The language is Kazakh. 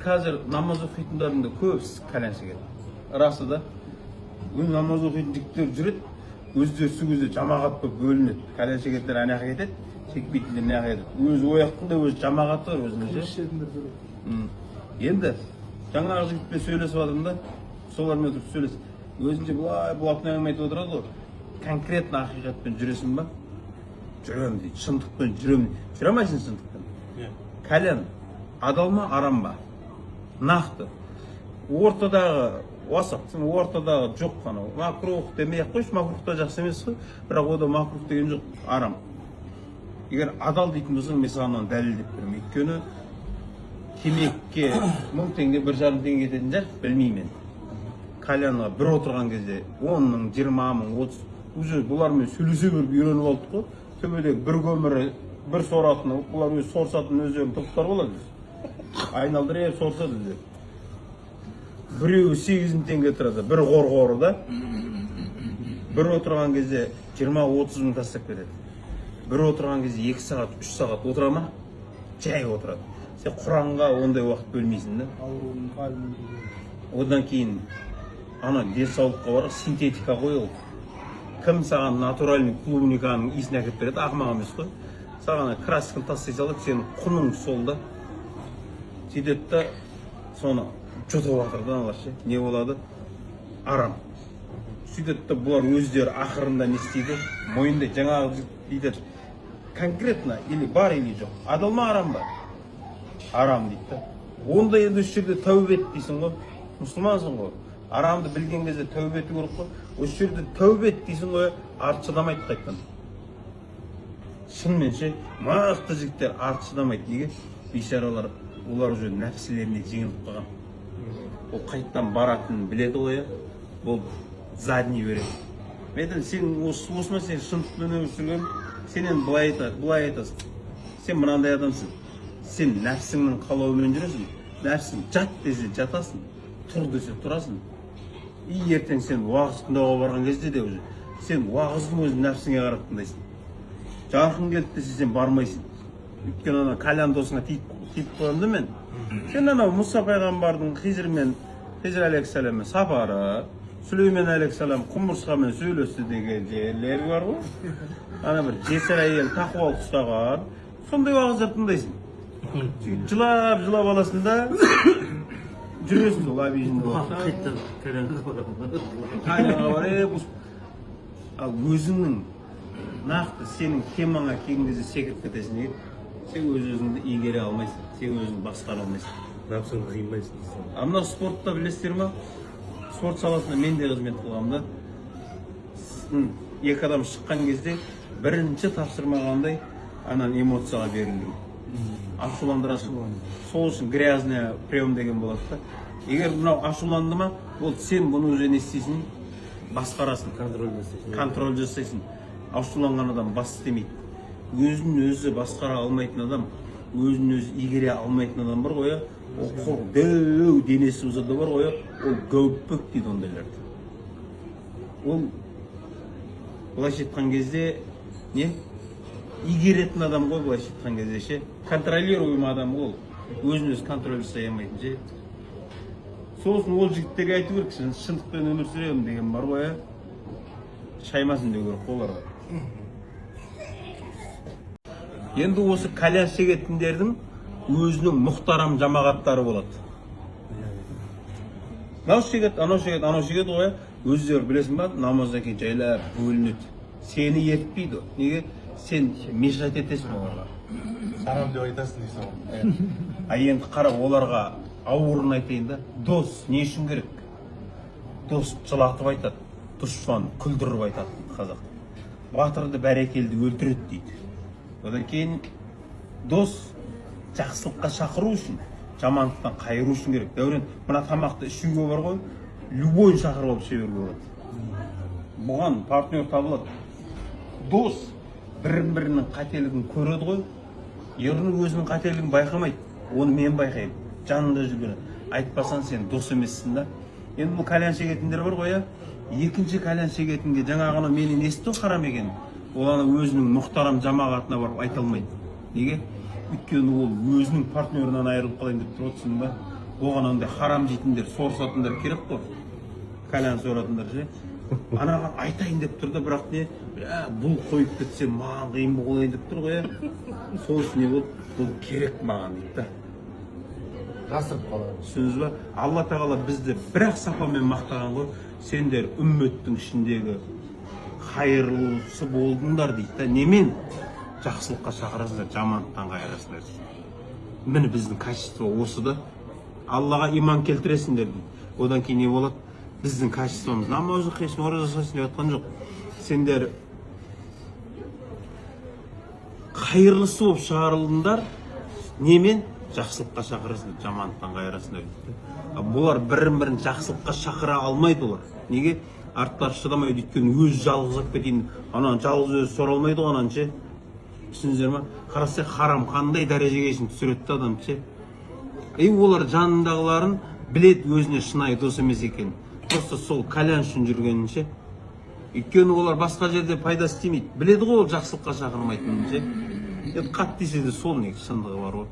қазір намаз оқитындардың да көбісі кальян шегеді. Расы да. Намаз оқитын жігіттер жүреді, өздері сол кезде жамағат болып бөлінеді. Кальян шегетіндер ана жаққа кетеді, шекпейтіндер мына жаққа кетеді. Өзі ояқтың да өзі жамағаты бар өзінің. Енді жаңағы жігітпен сөйлесіп жатырмын да, солармен отырып сөйлесіп. Өзінше бұлақтың әңгіме айтып отырады ғой. Конкретно ақиқатпен жүресің ба? Жүремін дейді, шындықпен жүремін. Жүре алмайсың шындықпен. Кальян адал ма, арам ба? Нақты. Ортадағы уасақ, ортадағы жоқ қана. Макрух демей-ақ қойшы, макрух та жақсы емес қой. Бірақ ода макрух деген жоқ, арам. Егер адал дейтін болсаң, мен саған дәлелдеп беремін. Өйткені темекке 1000 теңге, 1,5 теңге кететін жер, білмеймін. Кальянға бір отырған кезде 10 мың, 20 мың, 30, уже бұлармен сөйлесе беріп үйреніп алдық қой. Төбедегі бір көмірі, бір соратыны, бұлар өз сорсатын өздерін топтар болады. Айналдырып сорсады өздері. Біреуі 8 теңге тұрады, бір қорғоры да. Бір отырған кезде 20-30 мың тастап кетеді. Бір отырған кезде 2 сағат, 3 сағат отыра ма? Жай отырады. Сен Құранға ондай уақыт бөлмейсің да. Одан кейін ана денсаулыққа бар синтетика қойылды. Кім саған натуральный клубниканың иісін әкеліп береді, ақымақ емес қой. Саған красканы тастай салады, сенің құның сол да. Сөйтеді да соны жұтып жатыр да аналар ше. Не болады? Арам. Сөйтеді да бұлар өздері ақырында не істейді? Мойындай жаңағы дейді конкретно или бар или жоқ. Адал ма, арам ба? Арам дейді да. Онда енді осы жерде тәубе ет дейсің ғой. Мұсылмансың ғой. Арамды білген кезде тәубе ету керек қой. Осы жерде тәубе ет дейсің ғой, арты шыдамайды қайттан. Шынымен ше, мықты жігіттер арты шыдамайды. Неге? Бейшаралар, олар уже нәпсілеріне жеңіліп қалған. Ол қайттан баратынын біледі ғой, ол задний береді. Мен айтамын, сен осыма сен шындықпен өмір сүрген, сен енді былай айтасың. Сен мынандай адамсың. Сен нәпсіңнің қалауымен жүресің. Нәпсің жат десе жатасың, тұр десе тұрасың. И ертең сен уағыз тыңдауға барған кезде де уже сен уағыздың өзін нәпсіңе қарап тыңдайсың. Жарқын келді десе сен бармайсың. Өйткені ана кальян досыңа тиіп қойымды мен. Сен анау Мұса пайғамбардың Хизр алейхиссаламмен сапары, Сүлеймен алейхиссалам құмырсқамен сөйлесті деген жерлер бар ғой. Ана бір жесір әйел тақуалық ұстаған, сондай уағыздар тыңдайсың. Жылап аласың да жүресің сол абейжінде кальянға барып. Ал өзіңнің нақты сенің темаңа келген кезде секіріп кетесің егер. Сен өз-өзіңді игере алмайсың, сен өзіңді басқара алмайсың. Нәпсіңді қимайсың. Мына спортта білесіздер ма? Спорт саласында мен де қызмет қылғанымда екі адам шыққан кезде бірінші тапсырмағандай анан эмоцияға берілдім. Ашуландырасың. Сол үшін грязный прием деген болады да. Егер мынау ашуланды ма, ол сен бұны уже не істейсің? Басқарасың. Контроль жасайсың. Ашуланған адам бас істемейді. Өзін өзі басқара алмайтын адам, өзін өзі игере алмайтын адам бар ғой, ол құр дөу денесі ұзады бар ғой, ол көппік дейді ондайларды. Ол былайша айтқан кезде не? Игеретін адам ғой былайша айтқан кезде ше. Контролируемый адам ол. Өзін өзі контроль жасай алмайтын ше. Сосын ол жігіттерге айту керек, сен шындықпен өмір сүремін деген бар ғой, шаймасын деу керек оларға. Енді осы кальян шегетіндердің өзінің мұхтарам жамағаттары болады. Мынау шегет, анау шегет ғой, өздері білесің ба, намаздан кейін жайлап бөлінеді. Сені ертпейді. Неге? Сен мешать етесің оларға. Арам деп айтасың дейсің. А енді қара оларға ауырын айтайын да. Дос не үшін керек? Дос жылатып айтады, дұшпан күлдіріп айтады қазақ. Батырды бәрекелді өлтіреді дейді. Одан кейін дос жақсылыққа шақыру үшін, жамандықтан қайыру үшін керек. Дәурен, мына тамақты ішуге бар ғой, любой шақырып алып іше беруге болады. Бұған партнер табылады. Дос бірін-бірінің қателігін көреді ғой, ерінің өзінің қателігін байқамайды. Оны мен байқаймын. Жанында жүрген. Айтпасан сен дос емессің да. Енді бұл кальян шегетіндер бар ғой, екінші кальян шегетінге жаңағыны мені есту харам екен. Ол ана өзінің мұхтарам жамағатына барып айта алмайды. Неге? Өйткені ол өзінің партнерынан айырылып қалайын деп тұрсың ба? оған андай харам жейтіндер, сорсатындар керек қой. Кальян соратындар ше. Анаға айтайын деп тұр да, бірақ не, бұл қойып кетсе маған қиын болайын деп тұр ғой. Сол үшін не болды? Бұл керек маған дейді да. Жасырып қалады. Түсініңіз ба? Алла тағала бізді бір-ақ сапамен мақтаған ғой. Сендер үмметтің ішіндегі қайырлысы болдыңдар дейді да. Немен? Жақсылыққа шақырасыңдар, жамандықтан қайырасыңдар дейді. Міне біздің качество осы да. Аллаға иман келтіресіңдер дейді. Одан кейін не болады? Біздің качествомыз намаз оқисың, ораза жасайсың деп жатқан жоқ. Сендер қайырлысы болып шығарылдыңдар. Немен? Жақсылыққа шақырасыңдар, жамандықтан қайырасыңдар дейді. Бұлар бірін-бірін жақсылыққа шақыра алмайды олар. Неге? Арттары шыдамайды, өйткені өз жалғыз ақ кетейін. Анан жалғыз өзі сора алмайды ғой анан ше. Түсініңіздер ма? Қараса харам қандай дәрежеге шейін түсіреді адам ше. Олар жанындағыларын біледі өзіне шынайы дос емес екенін. Просто сол кальян үшін жүргенін ше. Өйткені олар басқа жерде пайда істемейді. Біледі ғой ол жақсылыққа шақырмайтынын ше. Қатты десе де сол не шындығы бар ғой.